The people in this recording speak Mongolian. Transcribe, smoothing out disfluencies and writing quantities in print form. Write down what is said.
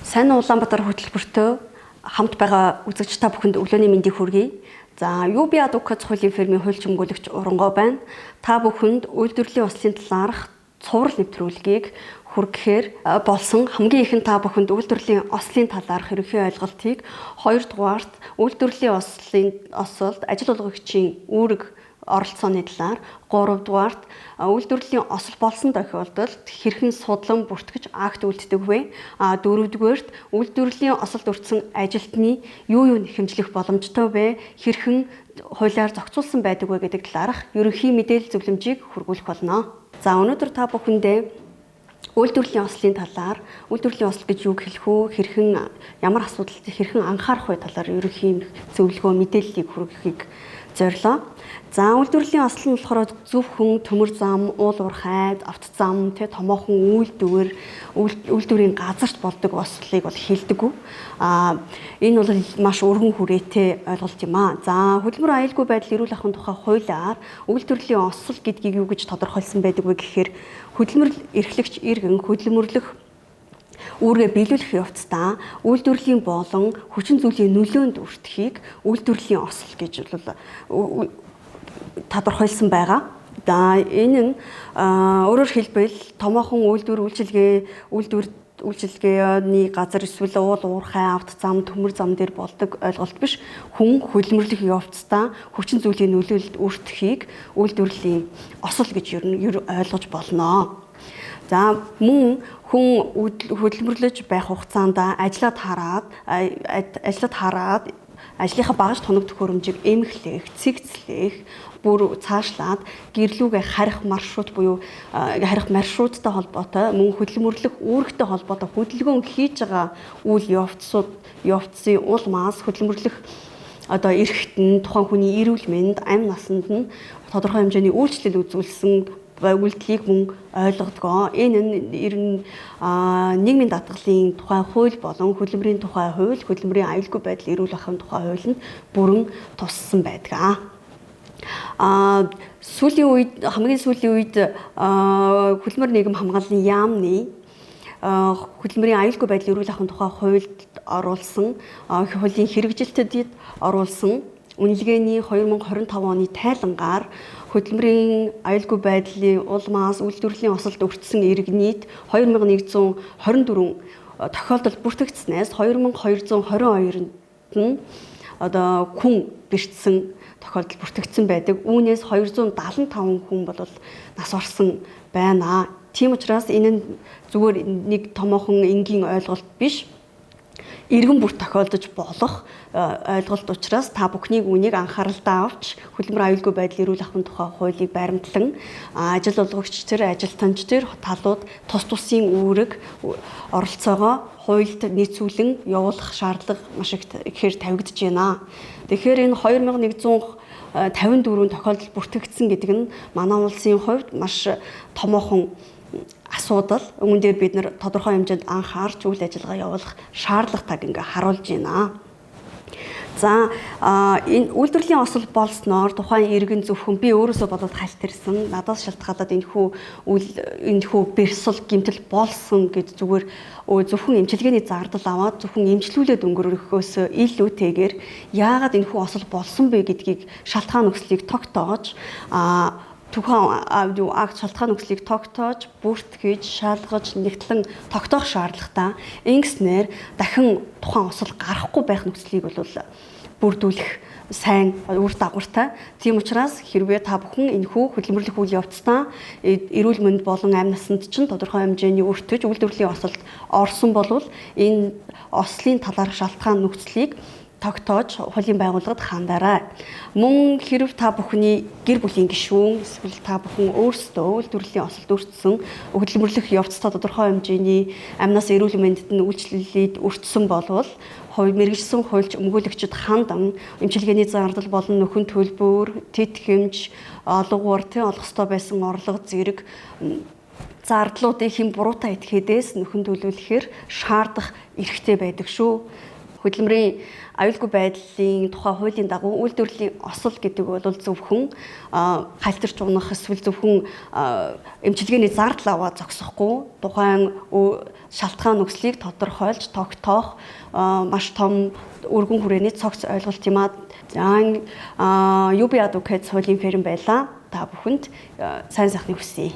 Сайн Улаанбаатар хөтөлбөртөө хамт байгаа үзэгч та бүхэнд өглөөний мэндийг хүргэе. За, UB Advocates хуулийн фирмийн хууль чимгүүлэгч Урангой байна. Та бүхэнд үйлдвэрлэлийн ослын талаарх цуврал нэвтрүүлгийг хүргэхээр болсон хамгийн ихэнд та бүхэнд үйлдвэрлэлийн ослын талаарх ерөнхий ойлголтыг, хоёрдугаарт үйлдвэрлэлийн осолд ажил олгогчийн үүрэг оролцооны талаар, гуравдугаарт үйлдвэрлэлийн осол болсон тохиолдолд хэрхэн судлан бүртгэж акт үлддэг вэ? Дөрөвдүгээрт үйлдвэрлэлийн осолд өртсөн ажилтны юу нэхэмжлэх боломжтой вэ? Хэрхэн хуулиар зохицуулсан байдаг вэ гэдэг талаарх ерөнхий мэдээлэл зөвлөмжийг хүргүүлэх болно. За, өнөөдөр та бүхэндээ үйлдвэрлэлийн ослын талаар, үйлдвэрлэлийн осол гэж юу хэлэх вэ? Хэрхэн ямар асуудалд хэрхэн анхаарах вэ талаар ерөнхий зөвлөгөө мэдээллийг хүргэхийг зорилоо. За, үйлдвэрлэлийн осол нь болохоор зөвхөн төмөр зам, уул уурхай, авто зам, томоохон үйлдвэрийн газарт болдог ослыг бол хэлдэг. Энэ бол маш өргөн хүрээтэй ойлголт юм аа. За, хөдөлмөр аюулгүй байдал эрүүл ахуйн тухай хуулиар үйлдвэрлэлийн осол гэдгийг юу гэж тодорхойлсон байдаг вэ гэхээр хөдөлмөр эрхлэгч иргэн хөдөлмөрлөх үүргээ биелүүлэх явцдаа үйлдвэрлэлийн болон хүчин зүйлийн нөлөөнд өртөхийг үйлдвэрлэлийн осол гэж тодорхойлсон байгаа. За, энэ нь өөрөөр хэлбэл томоохон үйлдвэрлэгээний газар эсвэл уул уурхай, авто зам, төмөр зам дээр болдог ойлголт биш. Хүн хөдөлмөрлөх явцдаа хүчин зүйлийн нөлөөлөлд өртөхийг үйлдвэрлэлийн осол гэж ойлгож болно. За, мөн хүн хөдөлмөрлөж байх хугацаанд ажлаад хараад ажлынхаа багаж тоног төхөөрөмжийг эмхлэх, цэгцлэх, бүр цаашлаад гэрлүүгээ харих маршрут буюу харих маршруттай холбоотой мөн хөдөлмөрлөх үүрэгтэй холбоотой хөдөлгөөн хийж байгаа үйл явцын улмаас хөдөлмөрлөх эрхтэн тухайн хүний эрүүл мэнд, амь насанд нь тодорхой хэмжээний үйлчлэл үзүүлсэн үйлдэлийг мөн ойлгодгоо. Энэ нь ер нь нийгмийн даатгалын тухай хууль болон хөдөлмөрийн тухай хууль, хөдөлмөрийн аюулгүй байдал эрүүл ахуйн тухай хуулинд бүрэн туссан байдаг. Хамгийн сүүлийн үед хөдөлмөр нийгэм хамгааллын яамны хөдөлмөрийн аюулгүй байдал эрүүл ахуйн тухай хуульд оруулсан хуулийн хэрэгжилтэд оруулсан үнэлгээний 2025 оны тайлангаар хөдөлмөрийн аюулгүй байдлын улмаас үйлдвэрлэлийн осолд өртсөн иргэний 2124 тохиолдол бүртгэгдснээс 2222-нд нь хүн бэртсэн тохиолдол бүртгэгдсэн байдаг. Үүнээс 275 хүн бол нас барсан байна. Тийм учраас энэ нь зүгээр нэг томоохон энгийн ойлголт биш. Иргэн бүр тохиолдож болох ойлголт учраас та бүхнийг үнийг анхааралдаа авч хөдөлмөр аюулгүй байдал эрүүл ахуйн тухай хуулийг баримтлан ажил олгогч төр, ажилтнч төр талууд тус тусын үүрэг оролцоогоо хуульд нийцүүлэн явуулах шаардлага маш ихээр тавигдж байна. Тэгэхээр энэ 2154 тохиолдол бүртгэгдсэн гэдэг нь манай улсын хувьд маш томоохон асуудал. Үүн дээр бид нэр тодорхой хэмжээнд анхаарч үйл ажиллагаа явуулах шаардлагатайг харуулж байна. За, энэ үйлдвэрлэлийн осол болсноор тухайн иргэн зөвхөн би өөрөөсөө бодоод хальтэрсэн, надаас шалтгаалаад энэхүү бэрсэл гэмтэл болсон гэж зүгээр зөвхөн эмчилгээний зардал аваад зөвхөн эмчлүүлээд өнгөрөхөөс илүүтэйгээр яагаад энэхүү осол болсон бэ гэдгийг шалтгаан нөхцөлийг тогтоож акт шалтгаан нөхцөлийг тогтоож, бүртгэж, шалгаж, нэгтлэн тогтоох шаардлагатай. Ингэснээр дахин тухайн осол гарахгүй байх нөхцөлийг бол бүрдүүлэх сайн үр дагавартай. Тийм учраас хэрвээ та бүхэн энэхүү хөдөлмөрлөх үйл явцдаа эрүүл мэнд болон амь насанд чинь тодорхой хэмжээний өртөж үйлдвэрлэлийн осолд орсон бол энэ ослын талаарх шалтгаан нөхцөлийг тогтоож хуулийн байгууллагад хандаарай. Мөн хэрв та бүхний гэр бүлийн гишүүн эсвэл та бүхэн өөрсдөө үйлдвэрлэлийн осолд өртсөн хөдөлмөрлөх явцдаа тодорхой хэмжээний амь нас эрүүл мэндэд нь үйлчлэлд өртсөн болвол мэргэжсэн хуульч өмгөөлөгчд хандан эмчилгээний зардал болон нөхөн төлбөр, тэтгэмж, олгуур олох ёстой байсан орлого зэрэг зардлуудыг хэн буруутай этгээдээс нөхөн төлөвлөхөр шаардах эрхтэй байдаг шүү. Хөдөлмөрийн аюулгүй байдлын тухай хуулийн дагуу үйлдвэрлэлийн осол гэдэг бол зөвхөн хальтарч унах эсвэл зөвхөн эмчилгээний зардал аваад зогсохгүй тухайн шалтгаан нөхцөлийг тодорхойлж тогтоох маш том өргөн хүрээний цогц ойлголт юм аа. За UB Advocate хуулийн фирм байлаа. Та бүхэнд сайн сайхныг хүсье.